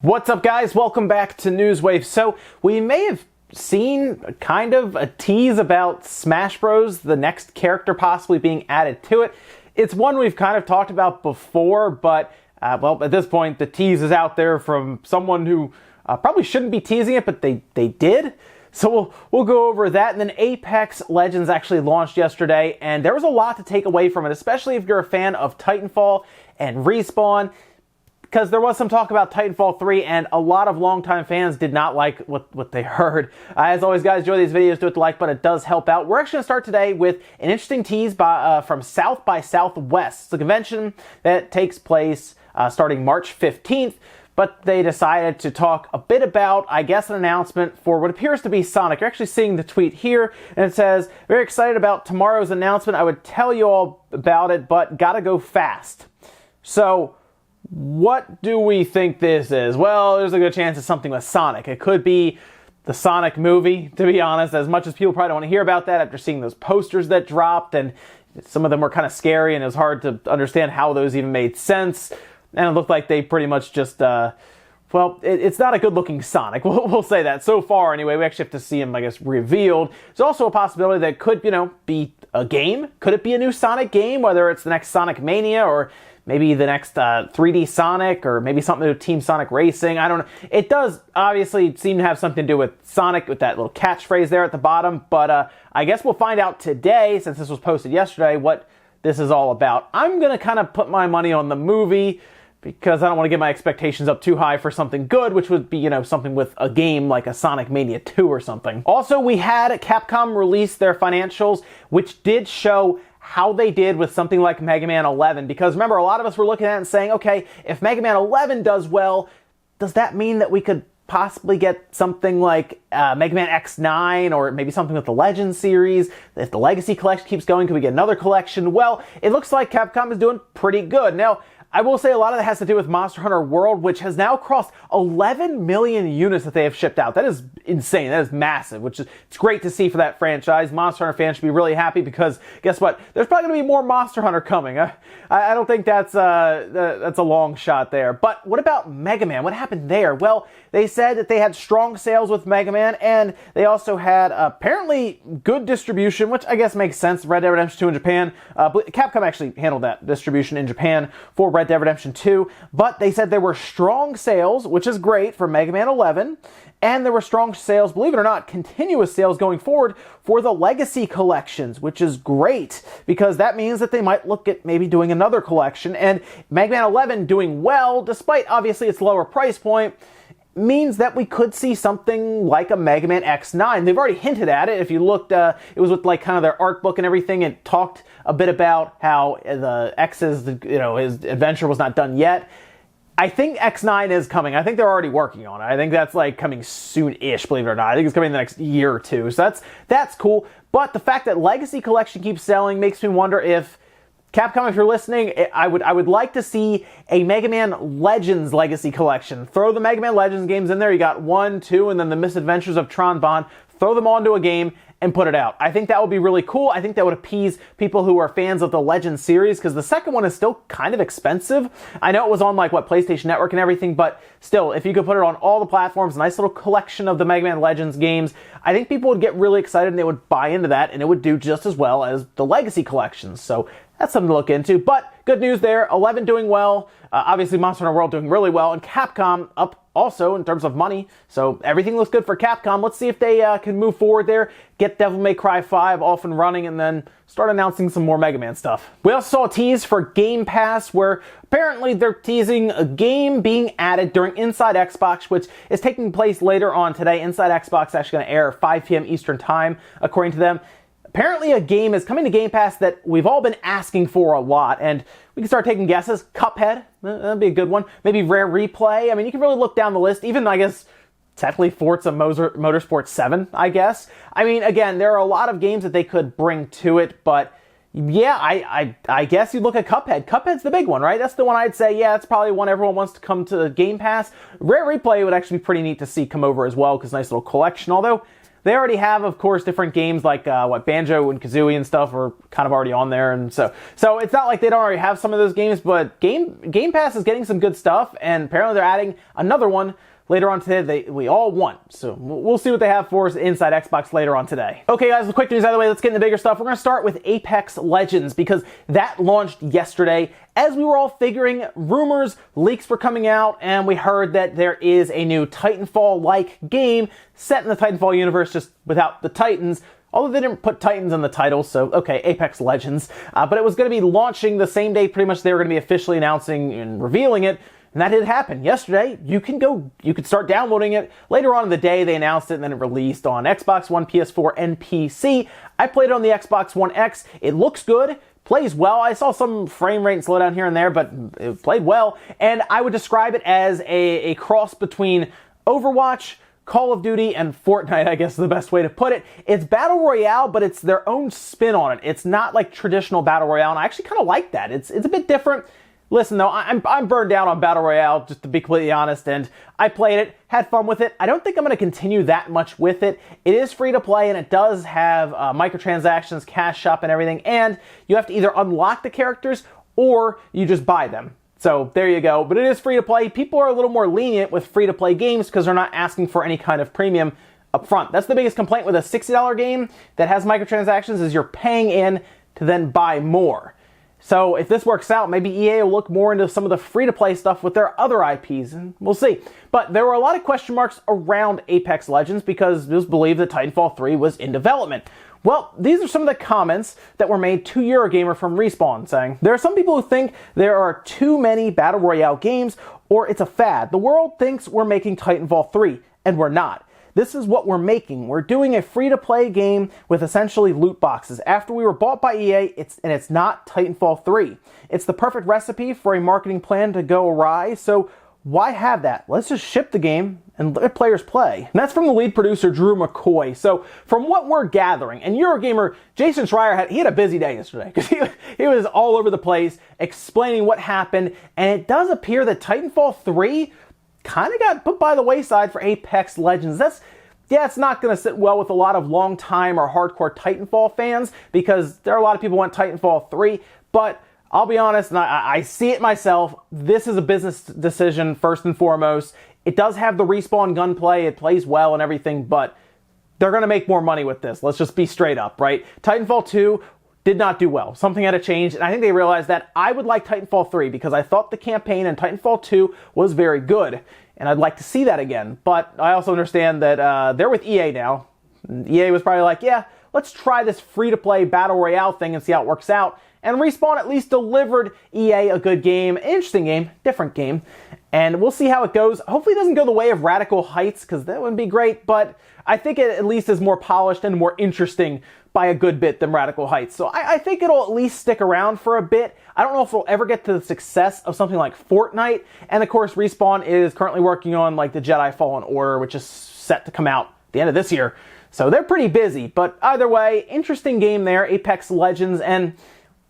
What's up, guys? Welcome back to Newswave. So we may have seen kind of a tease about Smash Bros, the next character possibly being added to it. It's one we've kind of talked about before, but well, at this point the tease is out there from someone who probably shouldn't be teasing it, but they did. So we'll go over that. And then Apex Legends actually launched yesterday, and there was a lot to take away from it, especially if you're a fan of Titanfall and Respawn, because there was some talk about Titanfall 3, and a lot of longtime fans did not like what they heard. As always, guys, enjoy these videos, do hit the like button, it does help out. We're actually going to start today with an interesting tease from South by Southwest. It's a convention that takes place starting March 15th, but they decided to talk a bit about, I guess, an announcement for what appears to be Sonic. You're actually seeing the tweet here, and it says, "Very excited about tomorrow's announcement. I would tell you all about it, but gotta go fast." So what do we think this is? Well, there's a good chance it's something with Sonic. It could be the Sonic movie, to be honest, as much as people probably don't want to hear about that after seeing those posters that dropped, and some of them were kind of scary, and it was hard to understand how those even made sense, and it looked like they pretty much just, well, it's not a good-looking Sonic. We'll say that. So far, anyway, we actually have to see him, I guess, revealed. There's also a possibility that it could, be a game. Could it be a new Sonic game, whether it's the next Sonic Mania, or maybe the next 3D Sonic, or maybe something to do with Team Sonic Racing. I don't know. It does obviously seem to have something to do with Sonic, with that little catchphrase there at the bottom, but I guess we'll find out today, since this was posted yesterday, what this is all about. I'm going to kind of put my money on the movie, because I don't want to get my expectations up too high for something good, which would be, something with a game like a Sonic Mania 2 or something. Also, we had Capcom release their financials, which did show how they did with something like Mega Man 11, because remember, a lot of us were looking at it and saying, okay, if Mega Man 11 does well, does that mean that we could possibly get something like Mega Man X9, or maybe something with the Legends series? If the Legacy Collection keeps going, could we get another collection? Well, it looks like Capcom is doing pretty good. Now, I will say a lot of that has to do with Monster Hunter World, which has now crossed 11 million units that they have shipped out. That is insane. That is massive, it's great to see for that franchise. Monster Hunter fans should be really happy, because guess what? There's probably going to be more Monster Hunter coming. I don't think that's a long shot there. But what about Mega Man? What happened there? Well, they said that they had strong sales with Mega Man, and they also had apparently good distribution, which I guess makes sense. Red Dead Redemption 2 in Japan. Capcom actually handled that distribution in Japan for Red Dead Redemption 2, but they said there were strong sales, which is great for Mega Man 11, and there were strong sales, believe it or not, continuous sales going forward for the Legacy collections, which is great, because that means that they might look at maybe doing another collection. And Mega Man 11 doing well, despite obviously its lower price point, means that we could see something like a Mega Man X9. They've already hinted at it. If you looked, it was with like kind of their art book and everything. It talked a bit about how the X's, his adventure was not done yet. I think X9 is coming. I think they're already working on it. I think that's like coming soon-ish, believe it or not. I think it's coming in the next year or two. So that's cool. But the fact that Legacy Collection keeps selling makes me wonder if Capcom, if you're listening, I would like to see a Mega Man Legends Legacy Collection. Throw the Mega Man Legends games in there. You got 1, 2, and then the Misadventures of Tron Bonne. Throw them onto a game and put it out. I think that would be really cool. I think that would appease people who are fans of the Legends series, because the second one is still kind of expensive. I know it was on PlayStation Network and everything, but still, if you could put it on all the platforms, a nice little collection of the Mega Man Legends games, I think people would get really excited and they would buy into that, and it would do just as well as the Legacy collections. So that's something to look into. But good news there, 11 doing well, obviously Monster Hunter World doing really well, and Capcom up also in terms of money. So everything looks good for Capcom. Let's see if they can move forward there, get Devil May Cry 5 off and running, and then start announcing some more Mega Man stuff. We also saw a tease for Game Pass, where apparently they're teasing a game being added during Inside Xbox, which is taking place later on today. Inside Xbox is actually going to air 5 p.m. Eastern Time, according to them. Apparently a game is coming to Game Pass that we've all been asking for a lot, and we can start taking guesses. Cuphead, that'd be a good one. Maybe Rare Replay. I mean, you can really look down the list. Even, I guess, technically Forza Motorsport 7, I guess. I mean, again, there are a lot of games that they could bring to it, but yeah, I guess you look at Cuphead. Cuphead's the big one, right? That's the one I'd say, yeah, that's probably one everyone wants to come to Game Pass. Rare Replay would actually be pretty neat to see come over as well, because nice little collection, although they already have, of course, different games like Banjo and Kazooie and stuff are kind of already on there, and so it's not like they don't already have some of those games. But Game Pass is getting some good stuff, and apparently they're adding another one later on today. We all want. So we'll see what they have for us inside Xbox later on today. Okay, guys, the quick news out of the way. Let's get into bigger stuff. We're going to start with Apex Legends because that launched yesterday. As we were all figuring, rumors, leaks were coming out, and we heard that there is a new Titanfall-like game set in the Titanfall universe, just without the Titans. Although they didn't put Titans in the title, so okay, Apex Legends. But it was going to be launching the same day, pretty much they were going to be officially announcing and revealing it. And that did happen yesterday. You could start downloading it. Later on in the day, they announced it, and then it released on Xbox One, PS4, and PC. I played it on the Xbox One X. It looks good, plays well. I saw some frame rate slowdown here and there, but it played well. And I would describe it as a cross between Overwatch, Call of Duty, and Fortnite, I guess is the best way to put it. It's Battle Royale, but it's their own spin on it. It's not like traditional Battle Royale, and I actually kind of like that. It's a bit different. Listen, though, I'm burned down on Battle Royale, just to be completely honest, and I played it, had fun with it. I don't think I'm going to continue that much with it. It is free to play, and it does have microtransactions, cash shop, and everything, and you have to either unlock the characters or you just buy them. So there you go, but it is free to play. People are a little more lenient with free to play games because they're not asking for any kind of premium up front. That's the biggest complaint with a $60 game that has microtransactions is you're paying in to then buy more. So if this works out, maybe EA will look more into some of the free-to-play stuff with their other IPs, and we'll see. But there were a lot of question marks around Apex Legends because it was believed that Titanfall 3 was in development. Well, these are some of the comments that were made to Eurogamer from Respawn, saying, there are some people who think there are too many Battle Royale games, or it's a fad. The world thinks we're making Titanfall 3, and we're not. This is what we're making. We're doing a free-to-play game with essentially loot boxes. After we were bought by EA, it's not Titanfall 3. It's the perfect recipe for a marketing plan to go awry, so why have that? Let's just ship the game and let players play. And that's from the lead producer, Drew McCoy. So from what we're gathering, and Eurogamer, Jason Schreier had a busy day yesterday because he was all over the place explaining what happened, and it does appear that Titanfall 3 kind of got put by the wayside for Apex Legends. It's not going to sit well with a lot of long-time or hardcore Titanfall fans because there are a lot of people who want Titanfall 3, but I'll be honest, and I see it myself, this is a business decision first and foremost. It does have the Respawn gunplay, it plays well and everything, but they're going to make more money with this. Let's just be straight up, right? Titanfall 2 did not do well. Something had to change, and I think they realized that I would like Titanfall 3 because I thought the campaign in Titanfall 2 was very good, and I'd like to see that again. But I also understand that they're with EA now. And EA was probably like, yeah, let's try this free-to-play Battle Royale thing and see how it works out. And Respawn at least delivered EA a good game, an interesting game, different game, and we'll see how it goes. Hopefully it doesn't go the way of Radical Heights, because that wouldn't be great, but I think it at least is more polished and more interesting by a good bit than Radical Heights. So I think it'll at least stick around for a bit. I don't know if it'll ever get to the success of something like Fortnite, and of course Respawn is currently working on like the Jedi Fallen Order, which is set to come out at the end of this year. So they're pretty busy, but either way, interesting game there, Apex Legends, and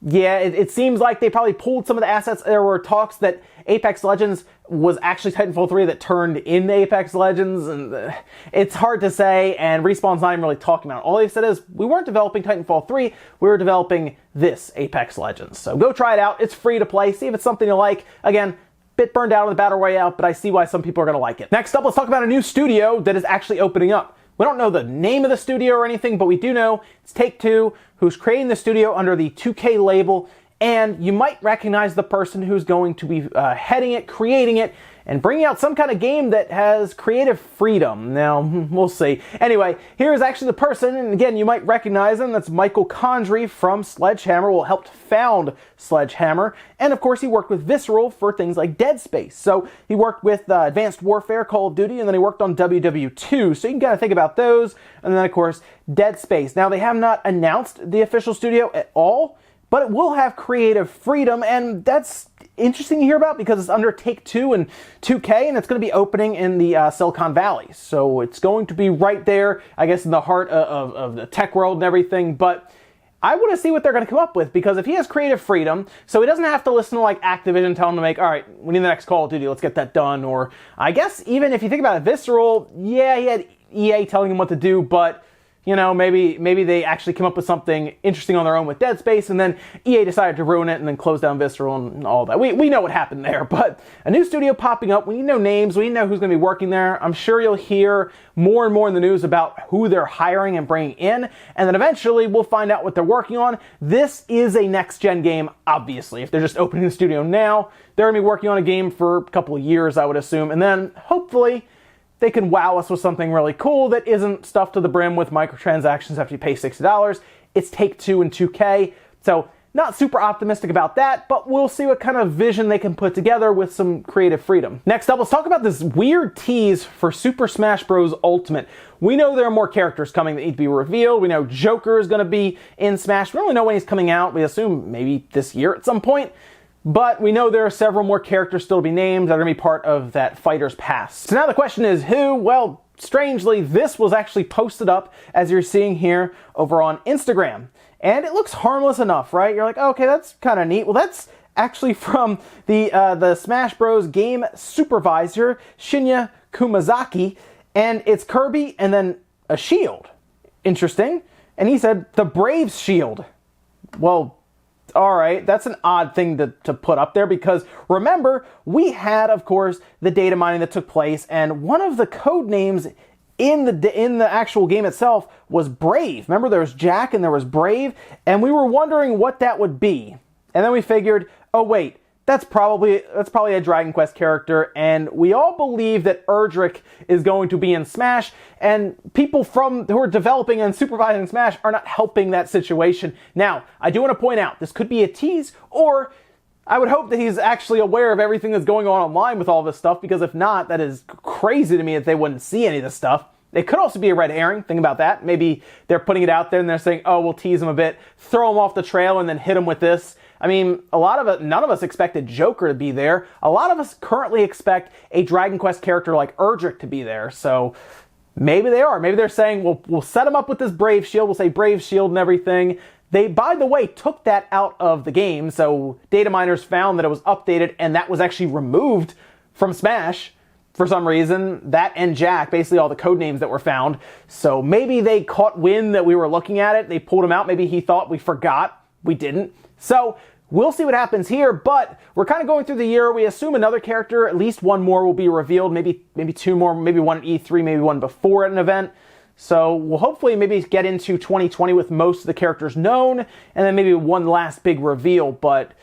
yeah, it seems like they probably pulled some of the assets. There were talks that Apex Legends was actually Titanfall 3 that turned into Apex Legends, and it's hard to say, and Respawn's not even really talking about it. All they've said is, we weren't developing Titanfall 3, we were developing this Apex Legends. So go try it out, it's free to play, see if it's something you like. Again, bit burned out on the Battle Royale, but I see why some people are going to like it. Next up, let's talk about a new studio that is actually opening up. We don't know the name of the studio or anything, but we do know it's Take-Two, who's creating the studio under the 2K label, and you might recognize the person who's going to be heading it, creating it, and bringing out some kind of game that has creative freedom. Now, we'll see. Anyway, here is actually the person, and again, you might recognize him. That's Michael Condrey from Sledgehammer, who helped found Sledgehammer, and of course he worked with Visceral for things like Dead Space. So he worked with Advanced Warfare, Call of Duty, and then he worked on WW2. So you can kind of think about those, and then of course Dead Space. Now they have not announced the official studio at all, but it will have creative freedom, and that's interesting to hear about because it's under Take-Two and 2K, and it's going to be opening in the Silicon Valley. So it's going to be right there, I guess, in the heart of the tech world and everything, but I want to see what they're going to come up with, because if he has creative freedom, so he doesn't have to listen to like Activision tell him to make, all right, we need the next Call of Duty, let's get that done. Or I guess even if you think about it, Visceral, yeah, he had EA telling him what to do, but you know, maybe they actually came up with something interesting on their own with Dead Space, and then EA decided to ruin it and then close down Visceral and all that. We know what happened there, but a new studio popping up, we need to know names, we need to know who's going to be working there. I'm sure you'll hear more and more in the news about who they're hiring and bringing in, and then eventually we'll find out what they're working on. This is a next-gen game, obviously. If they're just opening the studio now, they're going to be working on a game for a couple of years, I would assume, and then hopefully they can wow us with something really cool that isn't stuffed to the brim with microtransactions after you pay $60. It's Take-Two and 2K, so not super optimistic about that, but we'll see what kind of vision they can put together with some creative freedom. Next up, let's talk about this weird tease for Super Smash Bros. Ultimate. We know there are more characters coming that need to be revealed. We know Joker is going to be in Smash. We don't really know when he's coming out. We assume maybe this year at some point. But we know there are several more characters still to be named that are going to be part of that Fighter's Pass. So now the question is who? Well, strangely, this was actually posted up, as you're seeing here, over on Instagram. And it looks harmless enough, right? You're like, oh, okay, that's kind of neat. Well, that's actually from the Smash Bros. Game supervisor, Shinya Kumazaki. And it's Kirby and then a shield. Interesting. And he said, the Braves shield. Well, all right, that's an odd thing to put up there, because remember, we had, of course, the data mining that took place, and one of the code names in the actual game itself was Brave. Remember, there was Jack and there was Brave, and we were wondering what that would be. And then we figured, oh wait, that's probably a Dragon Quest character, and we all believe that Erdrick is going to be in Smash, and people who are developing and supervising Smash are not helping that situation. Now, I do want to point out, this could be a tease, or I would hope that he's actually aware of everything that's going on online with all this stuff, because if not, that is crazy to me that they wouldn't see any of this stuff. It could also be a red herring. Think about that. Maybe they're putting it out there and they're saying, oh, we'll tease him a bit, throw him off the trail, and then hit him with this. I mean, none of us expected Joker to be there. A lot of us currently expect a Dragon Quest character like Erdrick to be there. So maybe they are. Maybe they're saying, we'll set him up with this Brave Shield. We'll say Brave Shield and everything. They, by the way, took that out of the game. So data miners found that it was updated and that was actually removed from Smash for some reason. That and Jack, basically all the code names that were found. So maybe they caught wind that we were looking at it. They pulled him out. Maybe he thought we forgot. We didn't. So we'll see what happens here, but we're kind of going through the year. We assume another character, at least one more, will be revealed. Maybe two more, maybe one at E3, maybe one before at an event. So we'll hopefully maybe get into 2020 with most of the characters known, and then maybe one last big reveal, but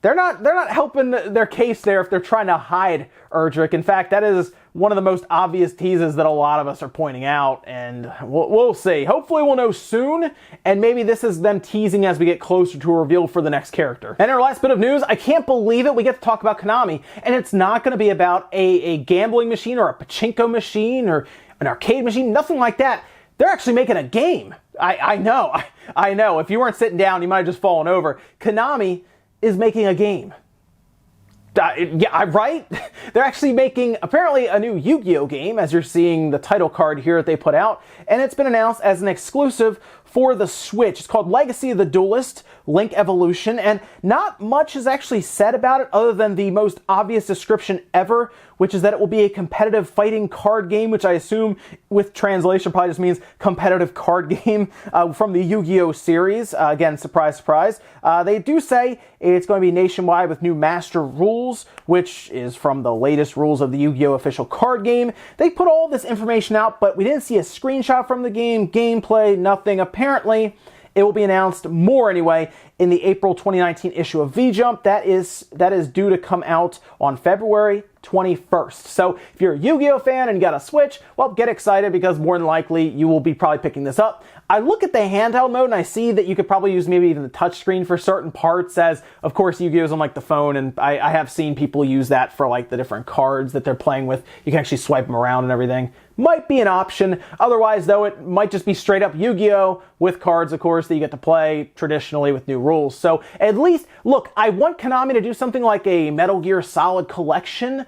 they're not helping their case there if they're trying to hide Erdrick. In fact, that is one of the most obvious teases that a lot of us are pointing out, and we'll see. Hopefully we'll know soon, and maybe this is them teasing as we get closer to a reveal for the next character. And our last bit of news, I can't believe it, we get to talk about Konami, and it's not going to be about a gambling machine or a pachinko machine or an arcade machine, nothing like that. They're actually making a game. I know. If you weren't sitting down, you might have just fallen over. Konami is making a game. Yeah, right? They're actually making, apparently, a new Yu-Gi-Oh game, as you're seeing the title card here that they put out, and it's been announced as an exclusive for the Switch. It's called Legacy of the Duelist, Link Evolution, and not much is actually said about it other than the most obvious description ever, which is that it will be a competitive fighting card game, which I assume with translation probably just means competitive card game from the Yu-Gi-Oh series. Again, surprise, surprise. They do say it's going to be nationwide with new master rules, which is from the latest rules of the Yu-Gi-Oh official card game. They put all this information out, but we didn't see a screenshot from the game, gameplay, nothing. Apparently, it will be announced more anyway in the April 2019 issue of V-Jump. That is due to come out on February 21st. So if you're a Yu-Gi-Oh fan and you got a Switch, well, get excited because more than likely you will be probably picking this up. I look at the handheld mode and I see that you could probably use maybe even the touchscreen for certain parts, as of course Yu-Gi-Oh is on like the phone, and I have seen people use that for like the different cards that they're playing with. You can actually swipe them around and everything. Might be an option. Otherwise, though, it might just be straight up Yu-Gi-Oh with cards, of course, that you get to play traditionally with new rules. So at least, look, I want Konami to do something like a Metal Gear Solid collection.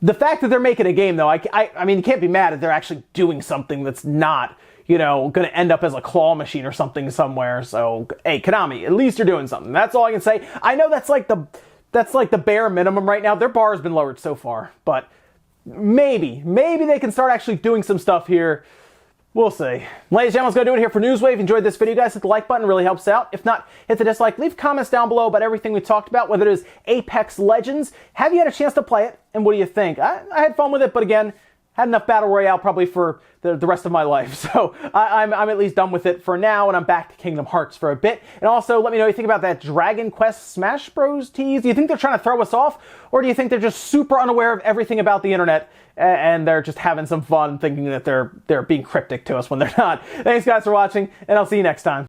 The fact that they're making a game, though, I mean, you can't be mad if they're actually doing something that's not, you know, going to end up as a claw machine or something somewhere. So, hey, Konami, at least you're doing something. That's all I can say. I know that's like the bare minimum right now. Their bar has been lowered so far, but maybe they can start actually doing some stuff here. We'll see. Ladies and gentlemen, that's going to do it here for Newswave. Enjoyed this video, guys. Hit the like button. It really helps out. If not, hit the dislike. Leave comments down below about everything we talked about, whether it is Apex Legends. Have you had a chance to play it? And what do you think? I had fun with it, but again, had enough Battle Royale probably for the rest of my life. So I'm at least done with it for now, and I'm back to Kingdom Hearts for a bit. And also, let me know what you think about that Dragon Quest Smash Bros. Tease. Do you think they're trying to throw us off? Or do you think they're just super unaware of everything about the internet and they're just having some fun thinking that they're being cryptic to us when they're not? Thanks, guys, for watching, and I'll see you next time.